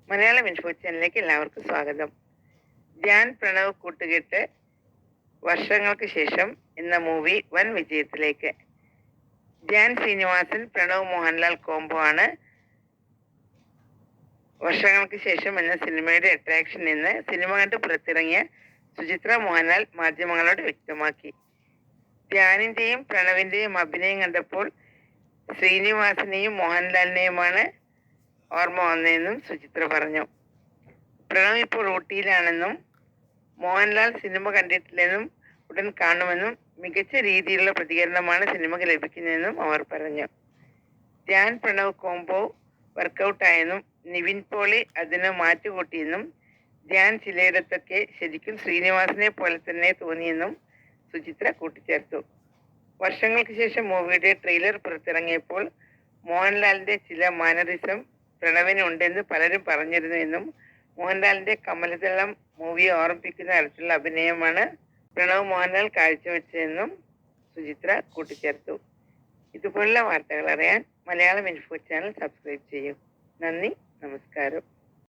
Malayalam info ചാനലിലേക്ക് എല്ലാവർക്കും സ്വാഗതം. ധ്യാൻ പ്രണവ് കൂട്ടുകെട്ട് വർഷങ്ങൾക്ക് ശേഷം എന്ന മൂവി വൻ വിജയത്തിലേക്ക്. ധ്യാൻ ശ്രീനിവാസൻ പ്രണവ് മോഹൻലാൽ കോംബോ ആണ് വർഷങ്ങൾക്ക് ശേഷം എന്ന സിനിമയുടെ അട്രാക്ഷൻ എന്ന് സിനിമ കണ്ട് പുറത്തിറങ്ങിയ സുചിത്ര മോഹൻലാൽ മാധ്യമങ്ങളോട് വ്യക്തമാക്കി. ധ്യാനിന്റെയും പ്രണവിന്റെയും അഭിനയം കണ്ടപ്പോൾ ശ്രീനിവാസനെയും മോഹൻലാലിനെയുമാണ് ഓർമ്മ വന്നതെന്നും സുചിത്ര പറഞ്ഞു. പ്രണവ് ഇപ്പോൾ ഊട്ടിയിലാണെന്നും മോഹൻലാൽ സിനിമ കണ്ടിട്ടില്ലെന്നും ഉടൻ കാണുമെന്നും മികച്ച രീതിയിലുള്ള പ്രതികരണമാണ് സിനിമയ്ക്ക് ലഭിക്കുന്നതെന്നും അവർ പറഞ്ഞു. ധ്യാൻ പ്രണവ് കോംബോ വർക്കൗട്ടായെന്നും നിവിൻ പോളി അതിന് മാറ്റുകൂട്ടിയെന്നും ധ്യാൻ ചിലയിടത്തൊക്കെ ശരിക്കും ശ്രീനിവാസനെ പോലെ തന്നെ തോന്നിയെന്നും സുചിത്ര കൂട്ടിച്ചേർത്തു. വർഷങ്ങൾക്ക് ശേഷം മൂവിയുടെ ട്രെയിലർ പുറത്തിറങ്ങിയപ്പോൾ മോഹൻലാലിന്റെ ചില മാനറിസം പ്രണവിന് ഉണ്ടെന്ന് പലരും പറഞ്ഞിരുന്നു എന്നും മോഹൻലാലിന്റെ കമലദളം മൂവിയെ ഓർമ്മിപ്പിക്കുന്ന തരത്തിലുള്ള അഭിനയമാണ് പ്രണവ് മോഹൻലാൽ കാഴ്ചവെച്ചതെന്നും സുചിത്ര കൂട്ടിച്ചേർത്തു. ഇതുപോലുള്ള വാർത്തകൾ അറിയാൻ മലയാളം ഇൻഫോ ചാനൽ സബ്സ്ക്രൈബ് ചെയ്യൂ. നന്ദി, നമസ്കാരം.